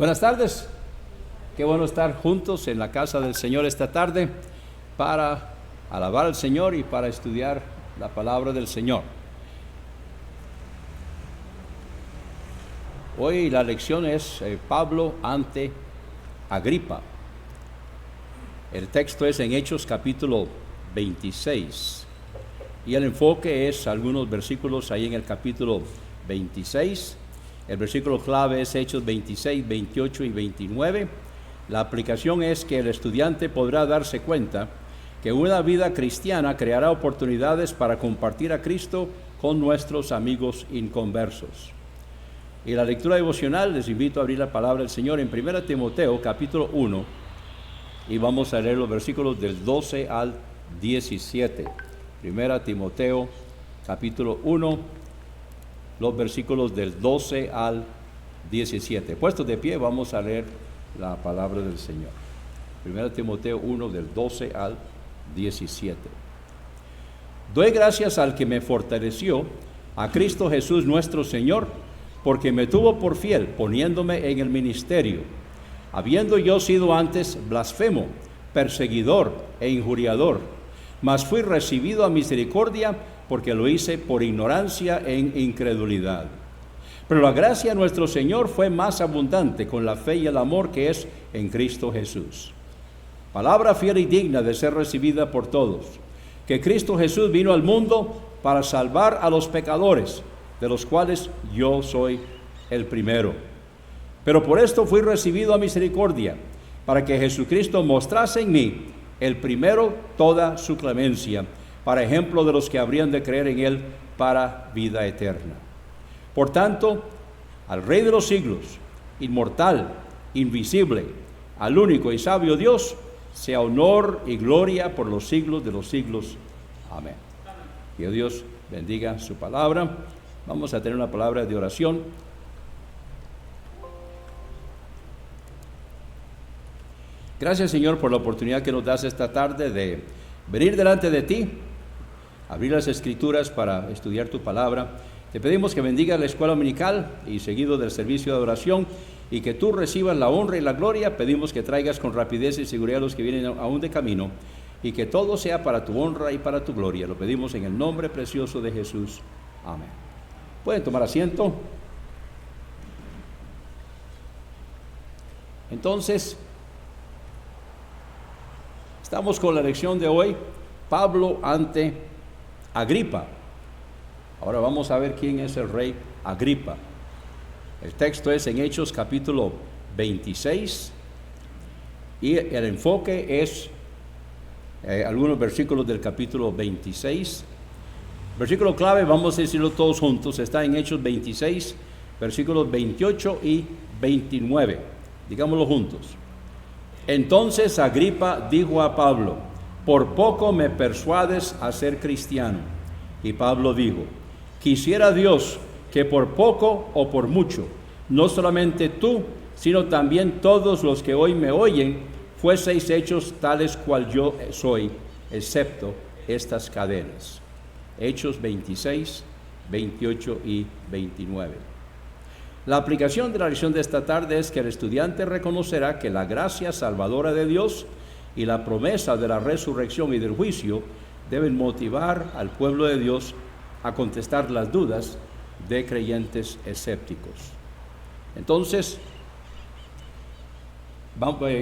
Buenas tardes, qué bueno estar juntos en la casa del Señor esta tarde para alabar al Señor y para estudiar la palabra del Señor. Hoy la lección es Pablo ante Agripa. El texto es en Hechos capítulo 26 y el enfoque es algunos versículos ahí en el capítulo 26. El versículo clave es Hechos 26, 28 y 29. La aplicación es que el estudiante podrá darse cuenta que una vida cristiana creará oportunidades para compartir a Cristo con nuestros amigos inconversos. Y la lectura devocional, les invito a abrir la palabra del Señor en 1 Timoteo capítulo 1 y vamos a leer los versículos del 12 al 17. 1 Timoteo capítulo 1, los versículos del 12 al 17. Puestos de pie, vamos a leer la palabra del Señor. 1 Timoteo 1, del 12 al 17. Doy gracias al que me fortaleció, a Cristo Jesús nuestro Señor, porque me tuvo por fiel, poniéndome en el ministerio, habiendo yo sido antes blasfemo, perseguidor e injuriador, mas fui recibido a misericordia, porque lo hice por ignorancia e incredulidad. Pero la gracia de nuestro Señor fue más abundante con la fe y el amor que es en Cristo Jesús. Palabra fiel y digna de ser recibida por todos, que Cristo Jesús vino al mundo para salvar a los pecadores, de los cuales yo soy el primero. Pero por esto fui recibido a misericordia, para que Jesucristo mostrase en mí, el primero, toda su clemencia, para ejemplo de los que habrían de creer en Él para vida eterna. Por tanto, al Rey de los siglos, inmortal, invisible, al único y sabio Dios, sea honor y gloria por los siglos de los siglos. Amén. Que Dios bendiga su palabra. Vamos a tener una palabra de oración. Gracias, Señor, por la oportunidad que nos das esta tarde de venir delante de ti, abrir las Escrituras para estudiar tu palabra. Te pedimos que bendiga la escuela dominical y seguido del servicio de adoración y que tú recibas la honra y la gloria. Pedimos que traigas con rapidez y seguridad a los que vienen aún de camino y que todo sea para tu honra y para tu gloria. Lo pedimos en el nombre precioso de Jesús. Amén. Pueden tomar asiento. Entonces, estamos con la lección de hoy, Pablo ante Agripa. Ahora vamos a ver quién es el rey Agripa. El texto es en Hechos capítulo 26 y el enfoque es algunos versículos del capítulo 26. Versículo clave, vamos a decirlo todos juntos, está en Hechos 26, versículos 28 y 29. Digámoslo juntos. Entonces Agripa dijo a Pablo: por poco me persuades a ser cristiano. Y Pablo dijo: quisiera Dios que por poco o por mucho, no solamente tú, sino también todos los que hoy me oyen, fueseis hechos tales cual yo soy, excepto estas cadenas. Hechos 26, 28 y 29. La aplicación de la lección de esta tarde es que el estudiante reconocerá que la gracia salvadora de Dios y la promesa de la resurrección y del juicio deben motivar al pueblo de Dios a contestar las dudas de creyentes escépticos. Entonces,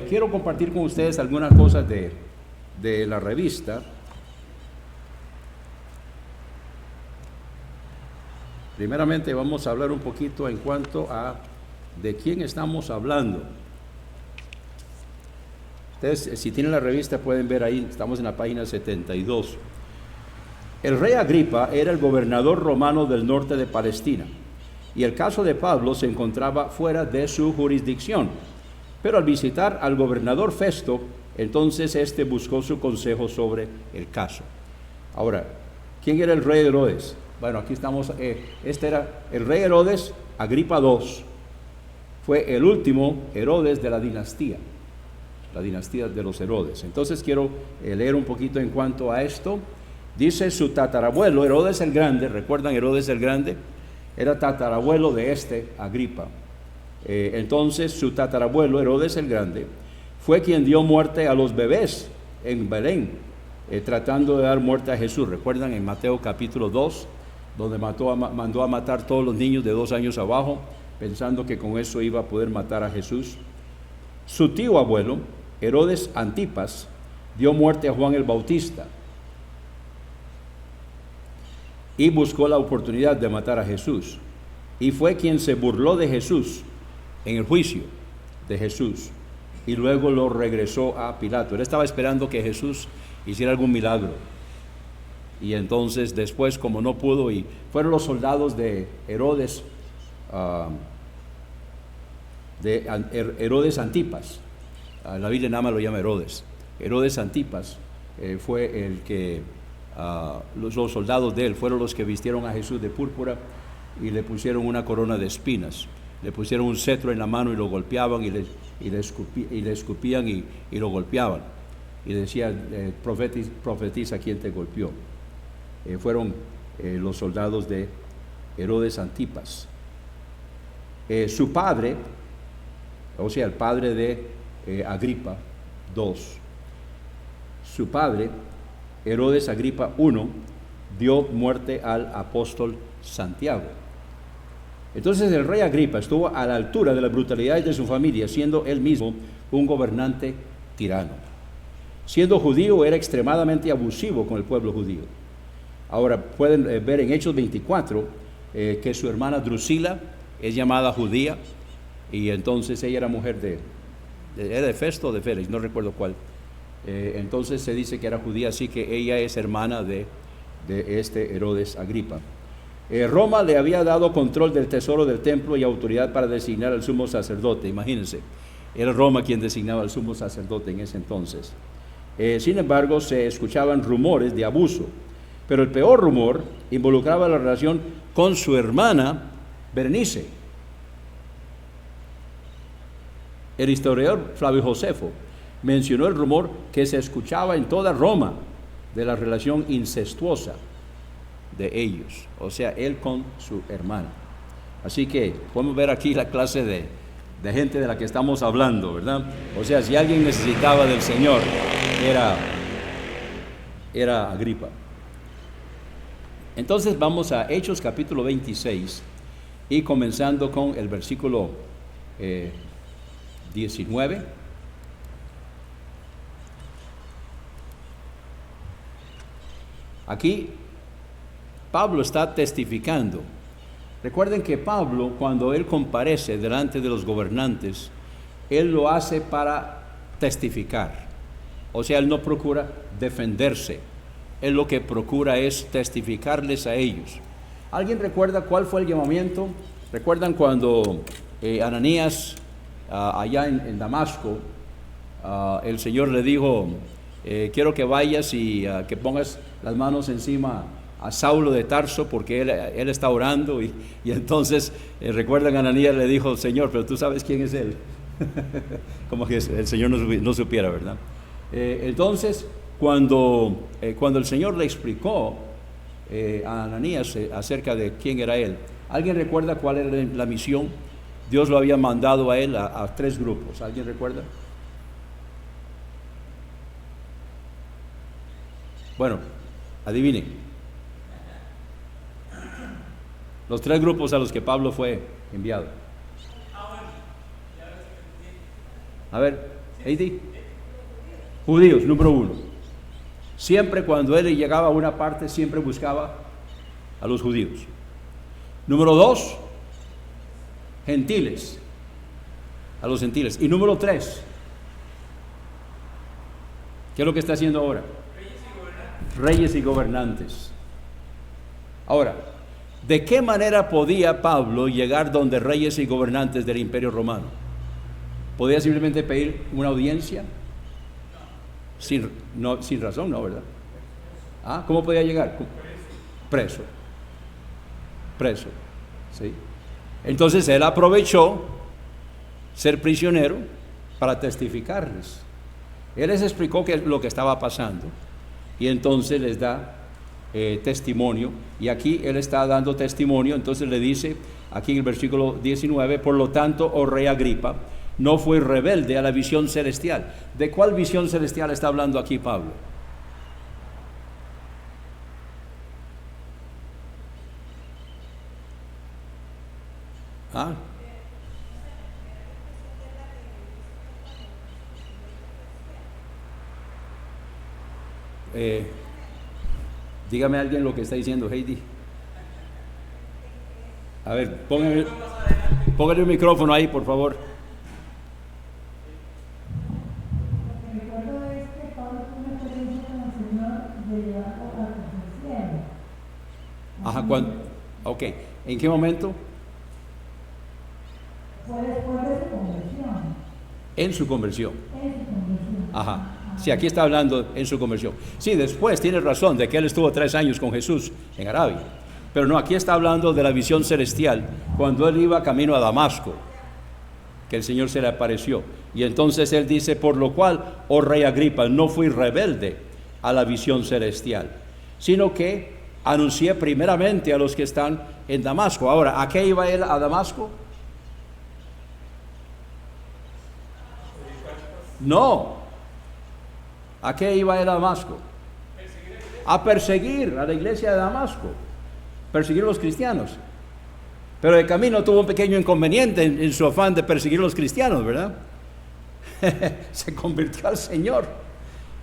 quiero compartir con ustedes algunas cosas de la revista. Primeramente vamos a hablar un poquito en cuanto a de quién estamos hablando. Ustedes, si tienen la revista, pueden ver ahí, estamos en la página 72. El rey Agripa era el gobernador romano del norte de Palestina, y el caso de Pablo se encontraba fuera de su jurisdicción. Pero al visitar al gobernador Festo, entonces éste buscó su consejo sobre el caso. Ahora, ¿quién era el rey Herodes? Bueno, aquí estamos, este era el rey Herodes, Agripa II. Fue el último Herodes de la dinastía de los Herodes. Entonces quiero leer un poquito en cuanto a esto. Dice su tatarabuelo, Herodes el Grande, ¿recuerdan Herodes el Grande? Era tatarabuelo de Agripa. Entonces su tatarabuelo, Herodes el Grande, fue quien dio muerte a los bebés en Belén, tratando de dar muerte a Jesús. ¿Recuerdan en Mateo capítulo 2, donde mandó a matar todos los niños de 2 años abajo, pensando que con eso iba a poder matar a Jesús? Su tío abuelo, Herodes Antipas, dio muerte a Juan el Bautista y buscó la oportunidad de matar a Jesús. Y fue quien se burló de Jesús en el juicio de Jesús y luego lo regresó a Pilato. Él estaba esperando que Jesús hiciera algún milagro. Y entonces después, como no pudo, y fueron los soldados de Herodes, Herodes Antipas, la Biblia nada más lo llama Herodes. Herodes Antipas fue el que, los soldados de él fueron los que vistieron a Jesús de púrpura y le pusieron una corona de espinas, le pusieron un cetro en la mano y lo golpeaban y le escupían y lo golpeaban y decían, profetiza quién te golpeó. Fueron los soldados de Herodes Antipas. Su padre, o sea, el padre de Agripa II, su padre, Herodes Agripa I, dio muerte al apóstol Santiago. Entonces el rey Agripa estuvo a la altura de la brutalidad de su familia, siendo él mismo un gobernante tirano. Siendo judío, era extremadamente abusivo con el pueblo judío. Ahora pueden ver en Hechos 24 que su hermana Drusila es llamada judía, y entonces ella era mujer era de Festo o de Félix, no recuerdo cuál. Entonces se dice que era judía, así que ella es hermana de este Herodes Agripa. Roma le había dado control del tesoro del templo y autoridad para designar al sumo sacerdote. Imagínense, era Roma quien designaba al sumo sacerdote en ese entonces. Sin embargo, se escuchaban rumores de abuso, pero el peor rumor involucraba la relación con su hermana Berenice. El historiador Flavio Josefo mencionó el rumor que se escuchaba en toda Roma de la relación incestuosa de ellos, o sea, él con su hermana. Así que podemos ver aquí la clase de gente de la que estamos hablando, ¿verdad? O sea, si alguien necesitaba del Señor, era Agripa. Entonces vamos a Hechos capítulo 26 y comenzando con el versículo 19. Aquí Pablo está testificando. Recuerden que Pablo, cuando él comparece delante de los gobernantes, él lo hace para testificar. O sea, él no procura defenderse. Él lo que procura es testificarles a ellos. ¿Alguien recuerda cuál fue el llamamiento? ¿Recuerdan cuando Ananías, allá en Damasco, el Señor le dijo, quiero que vayas y que pongas las manos encima a Saulo de Tarso, porque él está orando, y entonces recuerdan, Ananías le dijo, Señor, pero tú sabes quién es él. Como que el Señor no supiera, ¿verdad? Entonces, cuando el Señor le explicó a Ananías acerca de quién era él, ¿alguien recuerda cuál era la misión? Dios lo había mandado a él a 3 grupos. ¿Alguien recuerda? Bueno, adivinen. Los 3 grupos a los que Pablo fue enviado. A ver, Heidi. Judíos, número 1. Siempre cuando él llegaba a una parte, siempre buscaba a los judíos. Número 2, gentiles, a los gentiles. Y número 3, ¿qué es lo que está haciendo ahora? Reyes y gobernantes. Ahora, ¿de qué manera podía Pablo llegar donde reyes y gobernantes del Imperio Romano? ¿Podía simplemente pedir una audiencia? Sin razón, no, ¿verdad? ¿Cómo podía llegar? Preso, ¿sí? Entonces él aprovechó ser prisionero para testificarles. Él les explicó lo que estaba pasando y entonces les da testimonio, y aquí él está dando testimonio. Entonces le dice aquí en el versículo 19: por lo tanto, oh rey Agripa, no fui rebelde a la visión celestial. ¿De cuál visión celestial está hablando aquí Pablo? ¿Ah? Dígame alguien lo que está diciendo Heidi. A ver, póngale un micrófono ahí, por favor. Recuerdo es que Pablo tuvo una experiencia con el Señor de llevarlo a el cielo. Ajá, ¿cuándo? Ok, ¿en qué momento? Fue después de su conversión. En su conversión. En su conversión. Ajá. Sí, aquí está hablando en su conversión. Sí, después tiene razón de que él estuvo 3 años con Jesús en Arabia. Pero no, aquí está hablando de la visión celestial, cuando él iba camino a Damasco, que el Señor se le apareció. Y entonces él dice: por lo cual, oh rey Agripa, no fui rebelde a la visión celestial, sino que anuncié primeramente a los que están en Damasco. Ahora, ¿a qué iba él a Damasco? No. ¿A qué iba él a Damasco? A perseguir a la iglesia de Damasco, perseguir a los cristianos. Pero de camino tuvo un pequeño inconveniente en su afán de perseguir a los cristianos, ¿verdad? Se convirtió al Señor.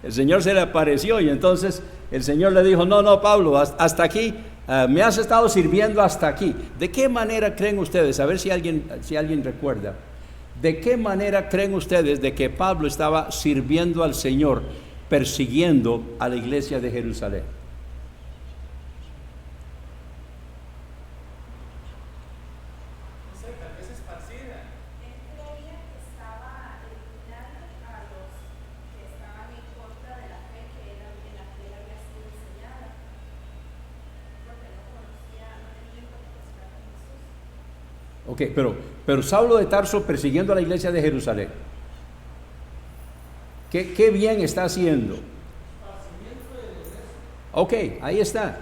El Señor se le apareció y entonces el Señor le dijo: no, Pablo, hasta aquí, me has estado sirviendo hasta aquí. ¿De qué manera creen ustedes? A ver si alguien recuerda. ¿De qué manera creen ustedes de que Pablo estaba sirviendo al Señor, persiguiendo a la iglesia de Jerusalén? Ok, pero Saulo de Tarso persiguiendo a la iglesia de Jerusalén, ¿qué bien está haciendo? Ok, ahí está.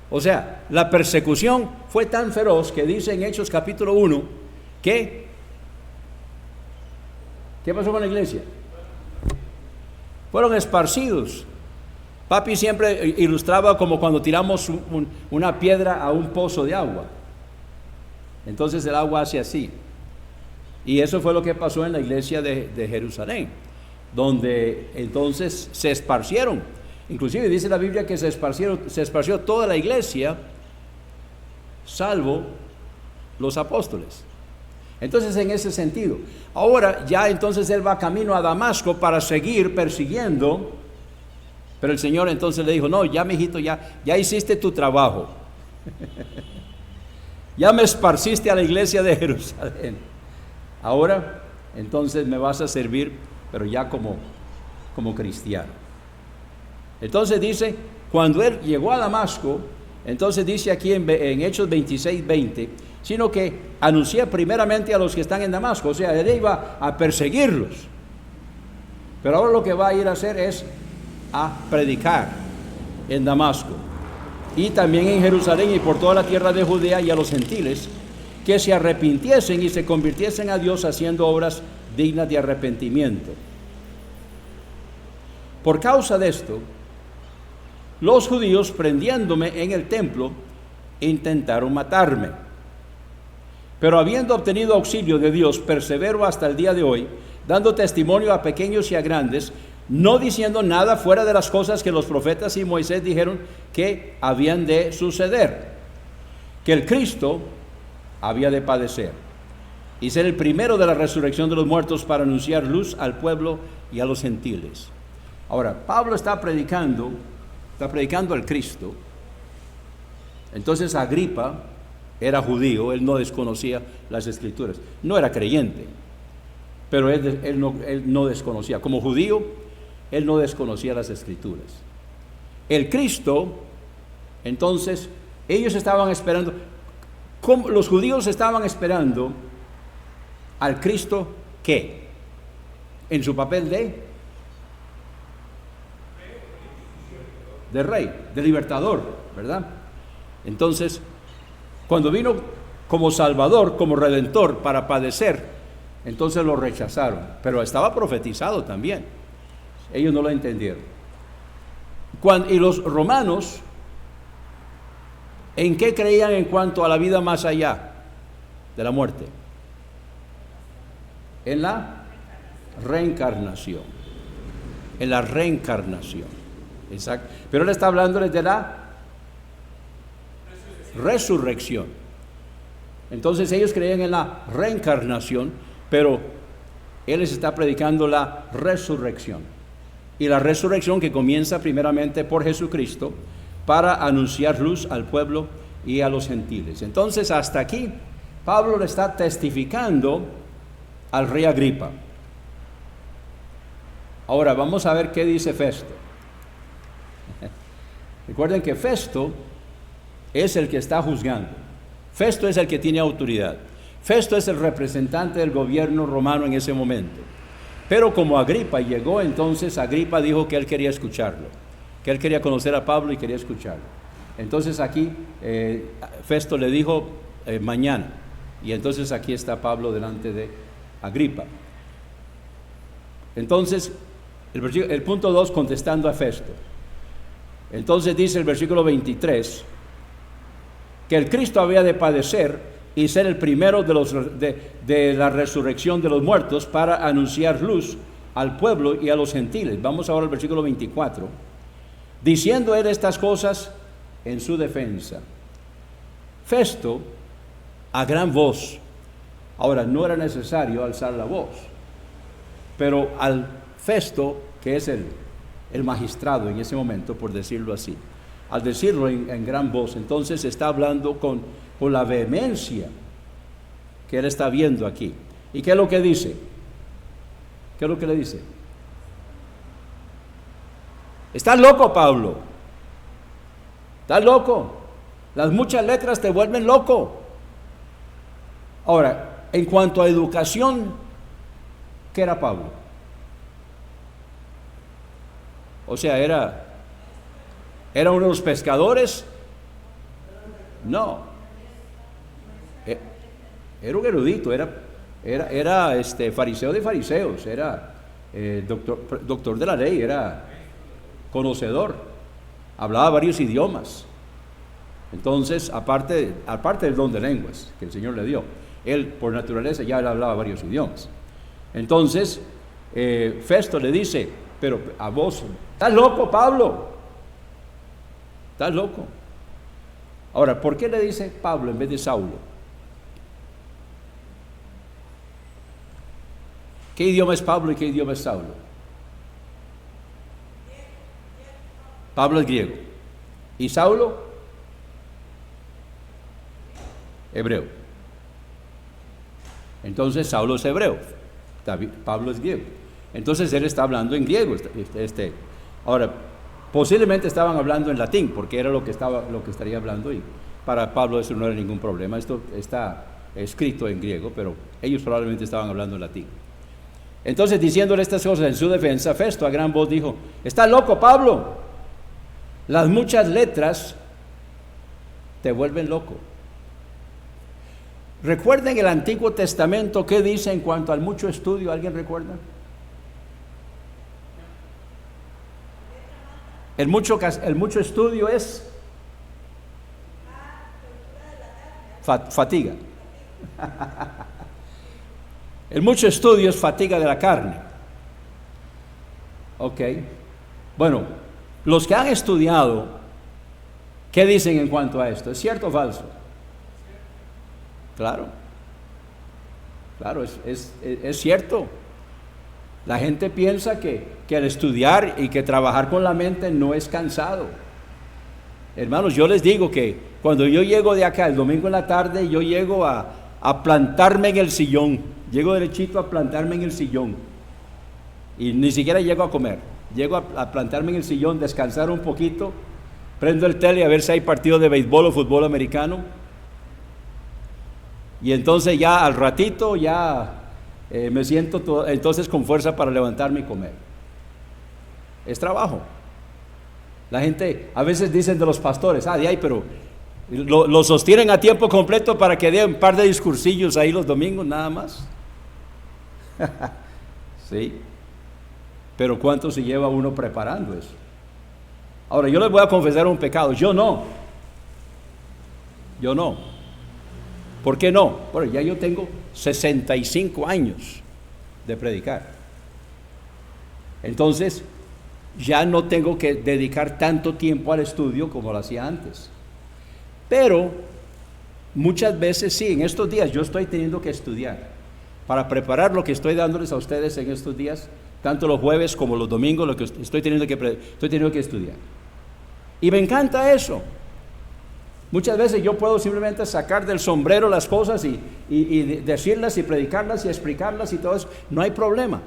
O sea, la persecución fue tan feroz que dice en Hechos capítulo 1 que ¿qué pasó con la iglesia? Fueron esparcidos. Papi siempre ilustraba como cuando tiramos una piedra a un pozo de agua. Entonces el agua hace así. Y eso fue lo que pasó en la iglesia de Jerusalén, donde entonces se esparcieron. Inclusive dice la Biblia que se esparció toda la iglesia, salvo los apóstoles. Entonces, en ese sentido, ahora ya entonces él va camino a Damasco para seguir persiguiendo, pero el Señor entonces le dijo: no, ya mijito, ya hiciste tu trabajo. Ya me esparciste a la iglesia de Jerusalén. Ahora, entonces me vas a servir, pero ya como cristiano. Entonces dice, cuando él llegó a Damasco, entonces dice aquí en Hechos 26:20, sino que anuncia primeramente a los que están en Damasco. O sea, él iba a perseguirlos. Pero ahora lo que va a ir a hacer es a predicar en Damasco. Y también en Jerusalén y por toda la tierra de Judea y a los gentiles, que se arrepintiesen y se convirtiesen a Dios haciendo obras dignas de arrepentimiento. Por causa de esto, los judíos, prendiéndome en el templo, intentaron matarme. Pero habiendo obtenido auxilio de Dios, persevero hasta el día de hoy, dando testimonio a pequeños y a grandes, no diciendo nada fuera de las cosas que los profetas y Moisés dijeron que habían de suceder, que el Cristo había de padecer y ser el primero de la resurrección de los muertos para anunciar luz al pueblo y a los gentiles. Ahora, Pablo está predicando al Cristo. Entonces Agripa era judío, él no desconocía las Escrituras, no era creyente, pero él no desconocía. Como judío, él no desconocía las Escrituras. El Cristo, entonces, ellos estaban esperando, los judíos estaban esperando al Cristo, ¿qué? En su papel de de rey, de libertador, ¿verdad? Entonces, cuando vino como Salvador, como Redentor para padecer, entonces lo rechazaron, pero estaba profetizado también. Ellos no lo entendieron. Y los romanos, ¿en qué creían en cuanto a la vida más allá de la muerte? En la reencarnación. En la reencarnación. Exacto. Pero él está hablando de la resurrección. Entonces ellos creían en la reencarnación, pero él les está predicando la resurrección. Y la resurrección que comienza primeramente por Jesucristo para anunciar luz al pueblo y a los gentiles. Entonces hasta aquí Pablo le está testificando al rey Agripa. Ahora vamos a ver qué dice Festo. Recuerden que Festo es el que está juzgando. Festo es el que tiene autoridad. Festo es el representante del gobierno romano en ese momento. Pero como Agripa llegó, entonces Agripa dijo que él quería escucharlo, que él quería conocer a Pablo y quería escucharlo. Entonces aquí Festo le dijo mañana, y entonces aquí está Pablo delante de Agripa. Entonces el punto 2 contestando a Festo. Entonces dice el versículo 23 que el Cristo había de padecer y ser el primero de la resurrección de los muertos para anunciar luz al pueblo y a los gentiles. Vamos ahora al versículo 24. Diciendo él estas cosas en su defensa. Festo a gran voz. Ahora, no era necesario alzar la voz, pero al Festo, que es el magistrado en ese momento, por decirlo así, al decirlo en gran voz, entonces está hablando con la vehemencia que él está viendo aquí. ¿Y qué es lo que dice? ¿Qué es lo que le dice? ¿Estás loco, Pablo? ¿Estás loco? Las muchas letras te vuelven loco. Ahora, en cuanto a educación, ¿qué era Pablo? O sea, ¿era uno de los pescadores? No. Era un erudito, era fariseo de fariseos, era doctor de la ley, era conocedor, hablaba varios idiomas. Entonces, aparte del don de lenguas que el Señor le dio, él por naturaleza ya hablaba varios idiomas. Entonces, Festo le dice, pero a vos, ¿estás loco, Pablo? ¿Estás loco? Ahora, ¿por qué le dice Pablo en vez de Saulo? ¿Qué idioma es Pablo y qué idioma es Saulo? Pablo es griego. ¿Y Saulo? Hebreo. Entonces Saulo es hebreo, Pablo es griego. Entonces él está hablando en griego. Ahora, posiblemente estaban hablando en latín, porque era lo que estaría hablando, y para Pablo eso no era ningún problema. Esto está escrito en griego, pero ellos probablemente estaban hablando en latín. Entonces, diciéndole estas cosas en su defensa, Festo a gran voz dijo: ¿estás loco, Pablo? Las muchas letras te vuelven loco. ¿Recuerden el Antiguo Testamento qué dice en cuanto al mucho estudio? ¿Alguien recuerda? El mucho estudio es fatiga. El mucho estudio es fatiga de la carne. Ok. Bueno, los que han estudiado, ¿qué dicen en cuanto a esto? ¿Es cierto o falso? Claro. Claro, es cierto. La gente piensa que al estudiar y que trabajar con la mente no es cansado. Hermanos, yo les digo que cuando yo llego de acá el domingo en la tarde, yo llego a plantarme en el sillón. Llego derechito a plantarme en el sillón. Y ni siquiera llego a comer. Llego a plantarme en el sillón, descansar un poquito, prendo el tele a ver si hay partido de béisbol o fútbol americano. Y entonces ya al ratito ya me siento entonces con fuerza para levantarme y comer. Es trabajo. La gente a veces dicen de los pastores, de ahí, pero lo sostienen a tiempo completo para que dé un par de discursillos ahí los domingos nada más. Sí, pero ¿cuánto se lleva uno preparando eso? Ahora, yo les voy a confesar un pecado. Yo no. ¿Por qué no? Bueno, ya yo tengo 65 años de predicar. Entonces, ya no tengo que dedicar tanto tiempo al estudio como lo hacía antes. Pero muchas veces sí, en estos días yo estoy teniendo que estudiar para preparar lo que estoy dándoles a ustedes en estos días, tanto los jueves como los domingos, lo que estoy teniendo que estudiar. Y me encanta eso. Muchas veces yo puedo simplemente sacar del sombrero las cosas y decirlas y predicarlas y explicarlas y todo eso, no hay problema.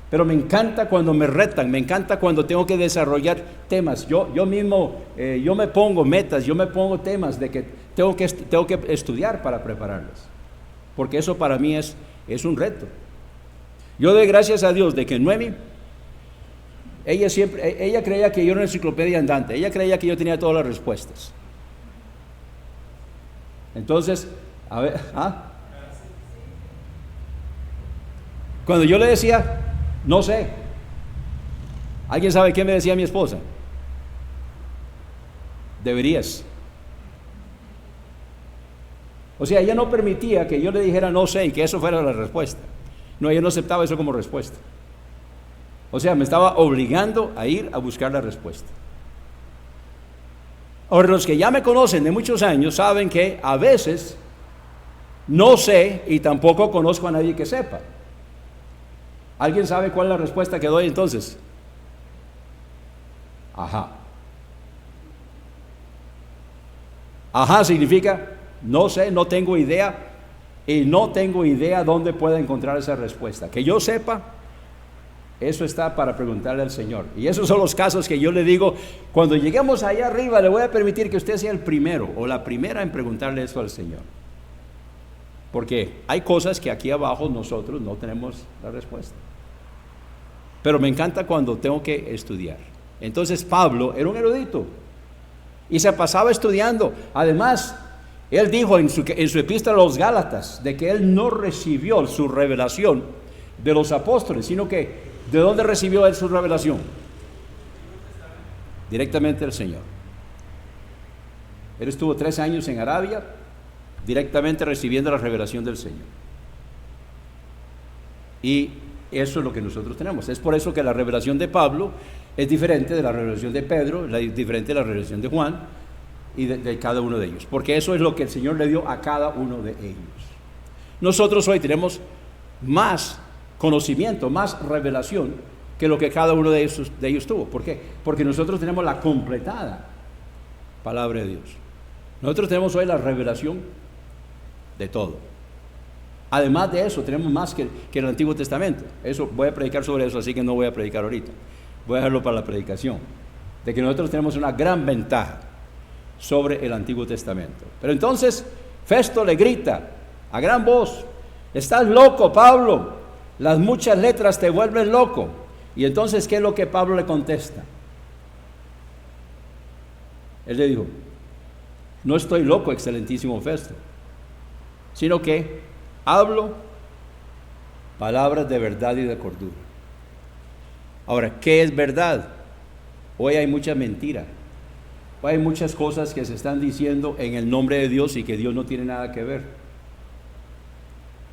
Pero me encanta cuando me retan, me encanta cuando tengo que desarrollar temas. Yo mismo, yo me pongo metas, yo me pongo temas de que tengo que estudiar para prepararlas. Porque eso para mí es un reto. Yo doy gracias a Dios de que Noemi, ella creía que yo era una enciclopedia andante, ella creía que yo tenía todas las respuestas. Entonces, a ver, cuando yo le decía, no sé, ¿alguien sabe qué me decía mi esposa? Deberías. O sea, ella no permitía que yo le dijera no sé y que eso fuera la respuesta. No, ella no aceptaba eso como respuesta. O sea, me estaba obligando a ir a buscar la respuesta. Ahora, los que ya me conocen de muchos años saben que a veces no sé y tampoco conozco a nadie que sepa. ¿Alguien sabe cuál es la respuesta que doy entonces? Ajá. Ajá significa no sé, no tengo idea y no tengo idea dónde pueda encontrar esa respuesta. Que yo sepa, eso está para preguntarle al Señor. Y esos son los casos que yo le digo, cuando lleguemos allá arriba le voy a permitir que usted sea el primero o la primera en preguntarle eso al Señor. Porque hay cosas que aquí abajo nosotros no tenemos la respuesta. Pero me encanta cuando tengo que estudiar. Entonces Pablo era un erudito y se pasaba estudiando. Además, él dijo en su epístola a los Gálatas de que él no recibió su revelación de los apóstoles, sino que ¿de dónde recibió él su revelación? Directamente del Señor. Él estuvo 3 años en Arabia, directamente recibiendo la revelación del Señor. Y eso es lo que nosotros tenemos. Es por eso que la revelación de Pablo es diferente de la revelación de Pedro, es diferente de la revelación de Juan y de cada uno de ellos. Porque eso es lo que el Señor le dio a cada uno de ellos. Nosotros hoy tenemos más conocimiento, más revelación que lo que cada uno de ellos tuvo. ¿Por qué? Porque nosotros tenemos la completada palabra de Dios. Nosotros tenemos hoy la revelación de todo. Además de eso, tenemos más que el Antiguo Testamento. Eso voy a predicar sobre eso, así que no voy a predicar ahorita. Voy a dejarlo para la predicación. De que nosotros tenemos una gran ventaja sobre el Antiguo Testamento. Pero entonces, Festo le grita a gran voz: estás loco, Pablo, las muchas letras te vuelven loco. Y entonces, ¿qué es lo que Pablo le contesta? Él le dijo: no estoy loco, excelentísimo Festo, sino que hablo palabras de verdad y de cordura. Ahora, ¿qué es verdad? Hoy hay mucha mentira. Hoy hay muchas cosas que se están diciendo en el nombre de Dios y que Dios no tiene nada que ver.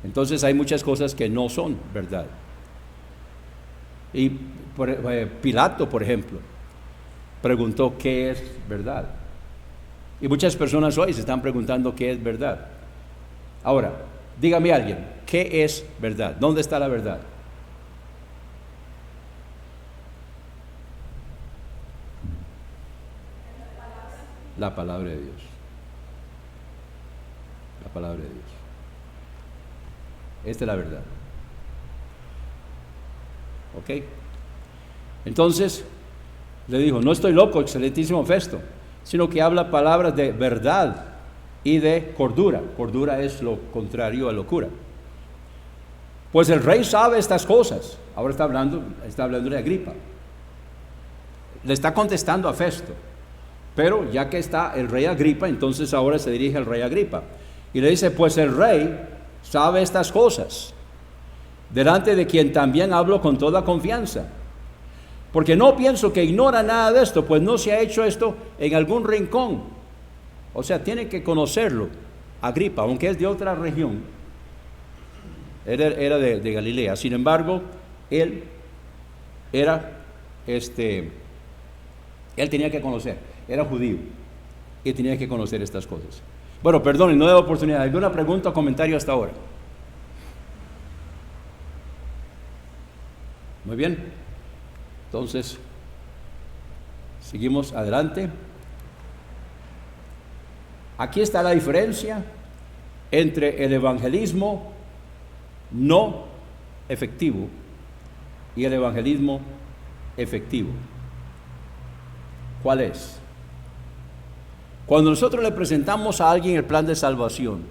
Entonces hay muchas cosas que no son verdad. Y Pilato, por ejemplo, preguntó qué es verdad. Y muchas personas hoy se están preguntando qué es verdad. Ahora, dígame alguien, ¿qué es verdad? ¿Dónde está la verdad? La palabra de Dios. La palabra de Dios. Esta es la verdad. ¿Ok? Entonces, le dijo: no estoy loco, excelentísimo Festo, sino que habla palabras de verdad y de cordura. Cordura es lo contrario a locura. Pues el rey sabe estas cosas. Ahora está hablando de Agripa. le está contestando a Festo. Pero ya que está el rey Agripa, entonces ahora se dirige al rey Agripa. Y le dice, pues el rey sabe estas cosas, delante de quien también hablo con toda confianza. Porque no pienso que ignora nada de esto, pues no se ha hecho esto en algún rincón. O sea, tiene que conocerlo, Agripa, aunque es de otra región. Era de Galilea. Sin embargo, él tenía que conocer, era judío y tenía que conocer estas cosas. Bueno, perdonen, no da oportunidad. ¿Alguna pregunta o comentario hasta ahora? Muy bien. Entonces, seguimos adelante. Aquí está la diferencia entre el evangelismo no efectivo y el evangelismo efectivo. ¿Cuál es? Cuando nosotros le presentamos a alguien el plan de salvación,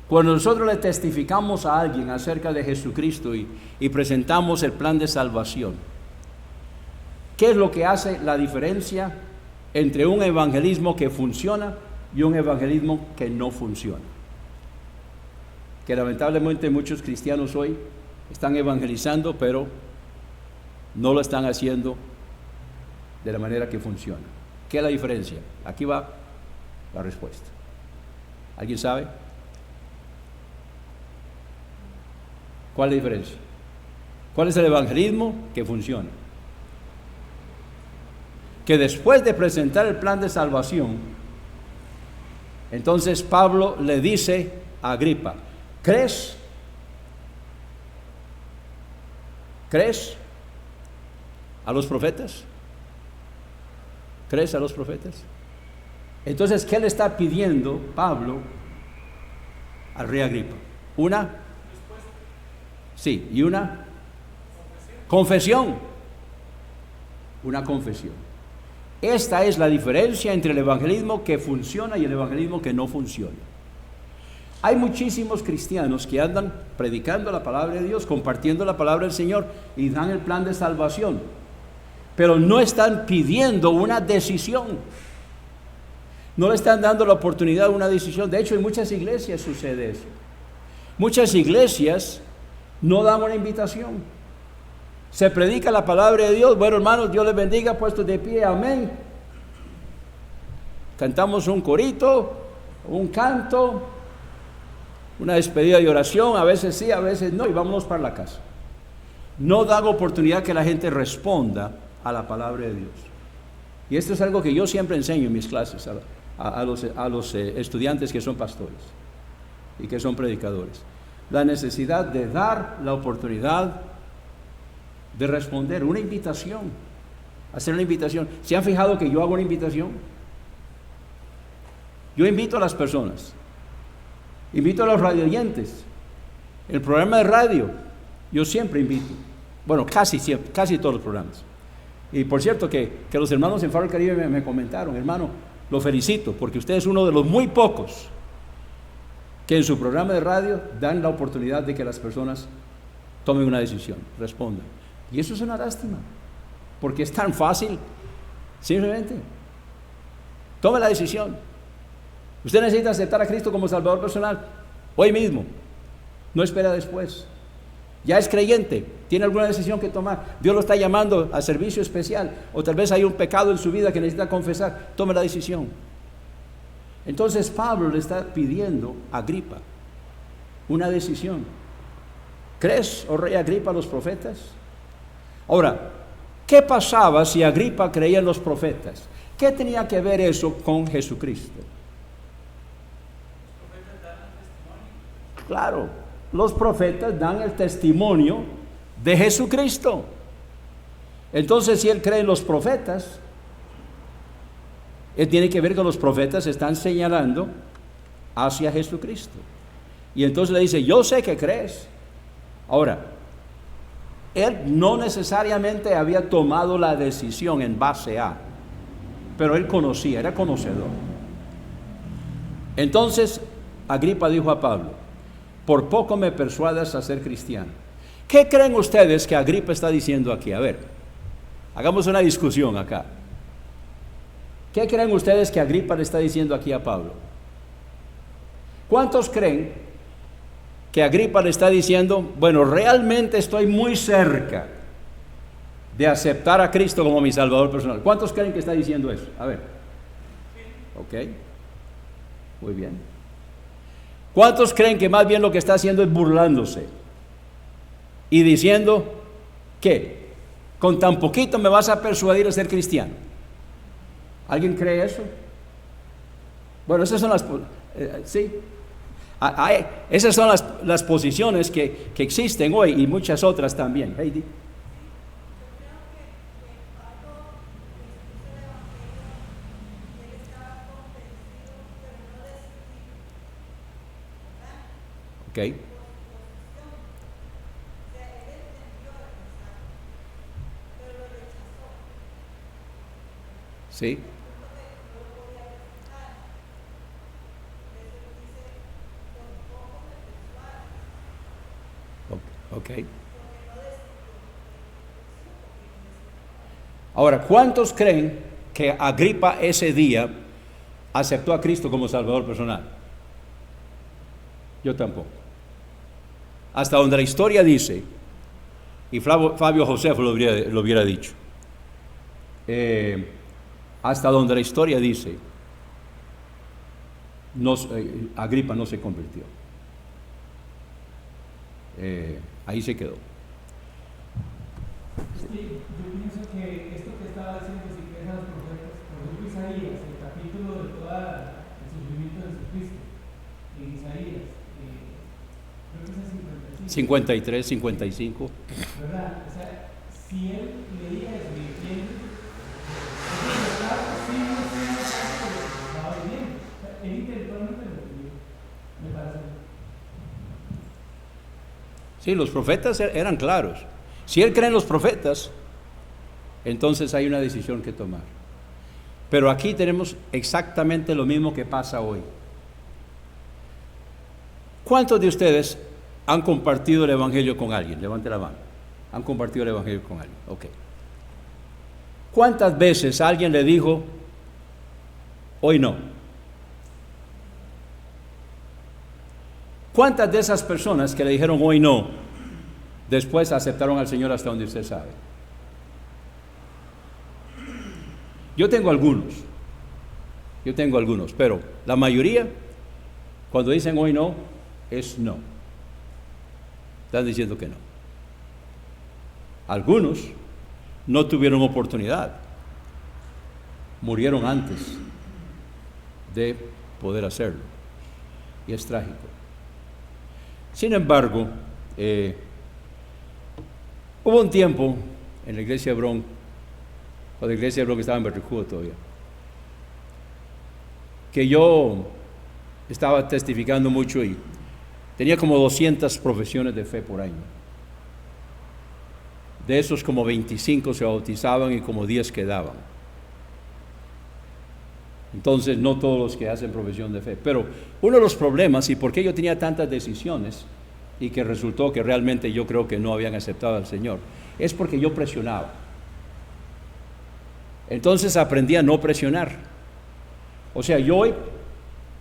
cuando nosotros le testificamos a alguien acerca de Jesucristo y presentamos el plan de salvación, ¿qué es lo que hace la diferencia entre un evangelismo que funciona y un evangelismo que no funciona? Que lamentablemente muchos cristianos hoy están evangelizando, pero no lo están haciendo de la manera que funciona. ¿Qué es la diferencia? Aquí va la respuesta. ¿Alguien sabe? ¿Cuál es la diferencia? ¿Cuál es el evangelismo que funciona? Que después de presentar el plan de salvación, entonces Pablo le dice a Agripa, ¿crees? ¿Crees a los profetas? ¿Crees a los profetas? Entonces, ¿qué le está pidiendo Pablo al rey Agripa? Una confesión. Una confesión. Esta es la diferencia entre el evangelismo que funciona y el evangelismo que no funciona. Hay muchísimos cristianos que andan predicando la palabra de Dios, compartiendo la palabra del Señor y dan el plan de salvación, pero no están pidiendo una decisión. No le están dando la oportunidad de una decisión. De hecho, en muchas iglesias sucede eso. Muchas iglesias no dan una invitación. Se predica la palabra de Dios. Bueno, hermanos, Dios les bendiga, puestos de pie, amén. Cantamos un corito, un canto, una despedida de oración, a veces sí, a veces no, y vámonos para la casa. No dan oportunidad que la gente responda a la palabra de Dios. Y esto es algo que yo siempre enseño en mis clases a los estudiantes que son pastores y que son predicadores. La necesidad de dar la oportunidad de responder, una invitación, hacer una invitación. ¿Se han fijado que yo hago una invitación? Yo invito a las personas, invito a los radioyentes, el programa de radio, yo siempre invito, bueno, casi siempre, casi todos los programas. Y por cierto que los hermanos en Faro del Caribe me comentaron, hermano, lo felicito, porque usted es uno de los muy pocos que en su programa de radio dan la oportunidad de que las personas tomen una decisión, respondan. Y eso es una lástima, porque es tan fácil, simplemente, tome la decisión. Usted necesita aceptar a Cristo como Salvador personal, hoy mismo, no espera después. Ya es creyente, tiene alguna decisión que tomar, Dios lo está llamando a servicio especial, o tal vez hay un pecado en su vida que necesita confesar, tome la decisión. Entonces Pablo le está pidiendo a Agripa una decisión. ¿Crees, oh rey Agripa, a los profetas? Ahora, ¿qué pasaba si Agripa creía en los profetas? ¿Qué tenía que ver eso con Jesucristo? Claro, los profetas dan el testimonio de Jesucristo. Entonces, si él cree en los profetas, él tiene que ver que los profetas están señalando hacia Jesucristo. Y entonces le dice, yo sé que crees. Ahora, él no necesariamente había tomado la decisión en base a, pero él conocía, era conocedor. Entonces, Agripa dijo a Pablo, por poco me persuadas a ser cristiano. ¿Qué creen ustedes que Agripa está diciendo aquí? A ver, hagamos una discusión acá. ¿Qué creen ustedes que Agripa le está diciendo aquí a Pablo? ¿Cuántos creen que Agripa le está diciendo, bueno, realmente estoy muy cerca de aceptar a Cristo como mi Salvador personal? ¿Cuántos creen que está diciendo eso? A ver. Ok. Muy bien. ¿Cuántos creen que más bien lo que está haciendo es burlándose y diciendo que con tan poquito me vas a persuadir a ser cristiano? ¿Alguien cree eso? Bueno, esas son las sí. Esas son las posiciones que existen hoy y muchas otras también. Heidi. Ok. Sí. Ok. Ahora, ¿cuántos creen que Agripa ese día aceptó a Cristo como Salvador personal? Yo tampoco. Hasta donde la historia dice, y Fabio Josefo lo hubiera dicho, hasta donde la historia dice, Agripa no se convirtió. Ahí se quedó. Sí, yo pienso que esto que estaba diciendo, si que eran los profetas, por ejemplo Isaías, el capítulo de todo el sufrimiento de Jesucristo, en Isaías, creo que es el 55. 53, 55. ¿Verdad? O sea, si él leía eso y entiende, sí, estaba viviendo. O sea, él intelectualmente lo vivió, me parece. Sí, los profetas eran claros. Si él cree en los profetas, entonces hay una decisión que tomar. Pero aquí tenemos exactamente lo mismo que pasa hoy. ¿Cuántos de ustedes han compartido el Evangelio con alguien? Levante la mano. ¿Han compartido el Evangelio con alguien? Ok. ¿Cuántas veces alguien le dijo, hoy no? ¿Cuántas de esas personas que le dijeron hoy no, después aceptaron al Señor hasta donde usted sabe? Yo tengo algunos, pero la mayoría, cuando dicen hoy no, es no. Están diciendo que no. Algunos no tuvieron oportunidad, murieron antes de poder hacerlo, y es trágico. Sin embargo, hubo un tiempo en la iglesia de Bronx, cuando la iglesia de Bronx estaba en Berricudo todavía, que yo estaba testificando mucho y tenía como 200 profesiones de fe por año. De esos como 25 se bautizaban y como 10 quedaban. Entonces no todos los que hacen profesión de fe, pero uno de los problemas y por qué yo tenía tantas decisiones y que resultó que realmente yo creo que no habían aceptado al Señor, es porque yo presionaba. Entonces aprendí a no presionar. O sea, yo hoy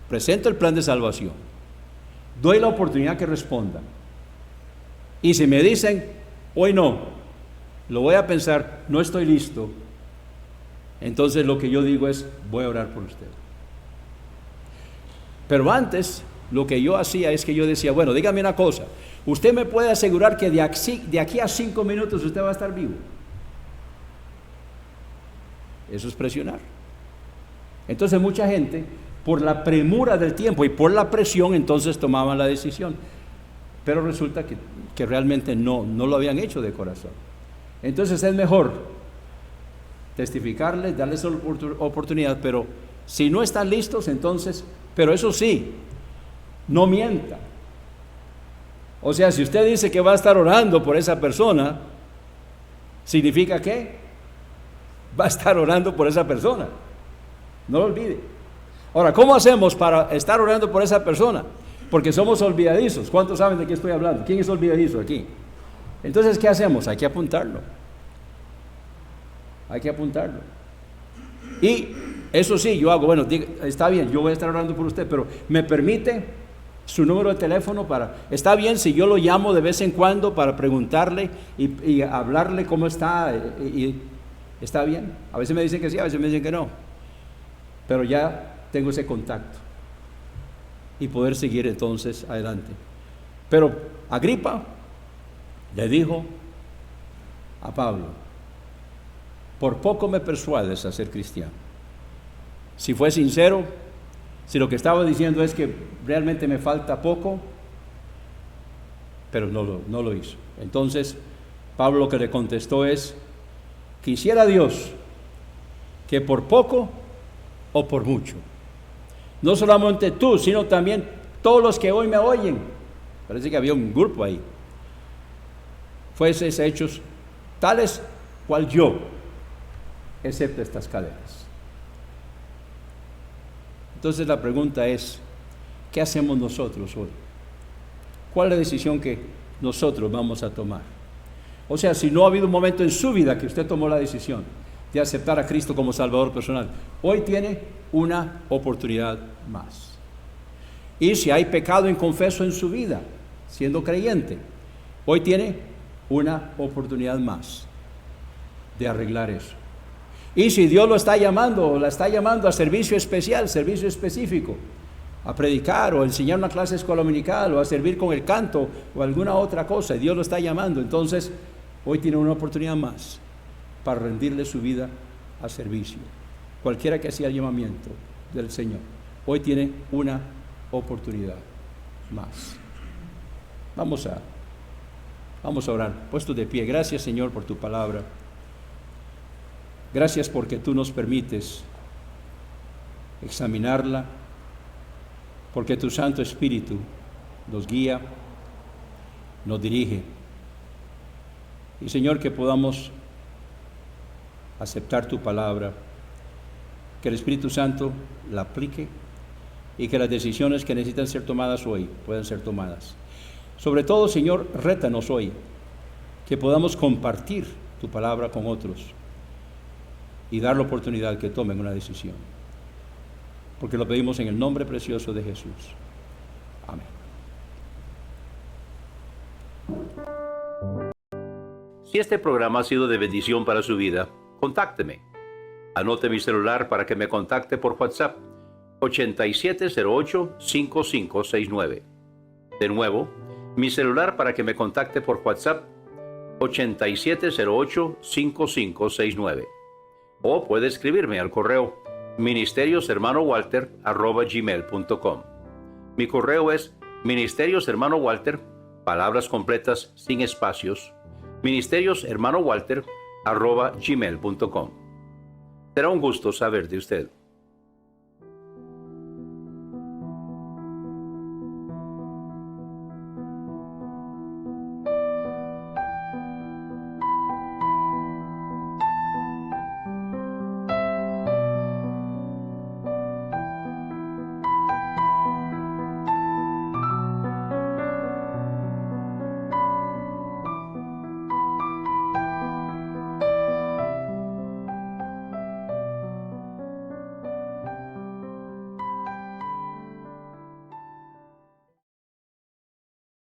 presento el plan de salvación, doy la oportunidad que respondan, y si me dicen hoy no, lo voy a pensar, no estoy listo, entonces lo que yo digo es, voy a orar por usted. Pero antes, lo que yo hacía es que yo decía, bueno, dígame una cosa, usted me puede asegurar que de aquí a 5 minutos usted va a estar vivo. Eso es presionar. Entonces mucha gente, por la premura del tiempo y por la presión, entonces tomaban la decisión. Pero resulta que realmente no lo habían hecho de corazón. Entonces es mejor testificarles, darles oportunidad, pero si no están listos, entonces, pero eso sí, no mienta. O sea, si usted dice que va a estar orando por esa persona, ¿significa qué? Va a estar orando por esa persona. No lo olvide. Ahora, ¿cómo hacemos para estar orando por esa persona? Porque somos olvidadizos. ¿Cuántos saben de qué estoy hablando? ¿Quién es olvidadizo aquí? Entonces, ¿qué hacemos? Hay que apuntarlo. Hay que apuntarlo. Y Eso sí, yo hago, bueno, está bien, yo voy a estar orando por usted, pero ¿me permite su número de teléfono está bien si yo lo llamo de vez en cuando para preguntarle y hablarle cómo está? Está bien. A veces me dicen que sí, a veces me dicen que no. Pero ya tengo ese contacto y poder seguir entonces adelante. Pero Agripa le dijo a Pablo: por poco me persuades a ser cristiano. Si fue sincero, si lo que estaba diciendo es que realmente me falta poco, pero no lo hizo. Entonces Pablo lo que le contestó es: quisiera Dios que por poco o por mucho, no solamente tú, sino también todos los que hoy me oyen. Parece que había un grupo ahí. Fueses hechos tales cual yo, excepto estas cadenas. Entonces la pregunta es: ¿qué hacemos nosotros hoy? ¿Cuál es la decisión que nosotros vamos a tomar? O sea, si no ha habido un momento en su vida que usted tomó la decisión de aceptar a Cristo como Salvador personal, hoy tiene una oportunidad más. Y si hay pecado inconfeso en su vida, siendo creyente, hoy tiene una oportunidad más de arreglar eso. Y si Dios lo está llamando o la está llamando a servicio especial, servicio específico, a predicar o a enseñar una clase de escuela dominical o a servir con el canto o alguna otra cosa, y Dios lo está llamando, entonces hoy tiene una oportunidad más para rendirle su vida a servicio. Cualquiera que sea el llamamiento del Señor, hoy tiene una oportunidad más. Vamos a orar, puestos de pie. Gracias, Señor, por tu palabra. Gracias porque tú nos permites examinarla, porque tu Santo Espíritu nos guía, nos dirige. Y Señor, que podamos aceptar tu palabra, que el Espíritu Santo la aplique y que las decisiones que necesitan ser tomadas hoy puedan ser tomadas. Sobre todo, Señor, rétanos hoy, que podamos compartir tu palabra con otros y dar la oportunidad que tomen una decisión. Porque lo pedimos en el nombre precioso de Jesús. Amén. Si este programa ha sido de bendición para su vida, contácteme. Anote mi celular para que me contacte por WhatsApp: 8708-5569. De nuevo, mi celular para que me contacte por WhatsApp: 8708-5569. O puede escribirme al correo ministerioshermanowalter@gmail.com. Mi correo es ministerioshermanowalter, palabras completas sin espacios, ministerioshermanowalter@gmail.com. Será un gusto saber de usted.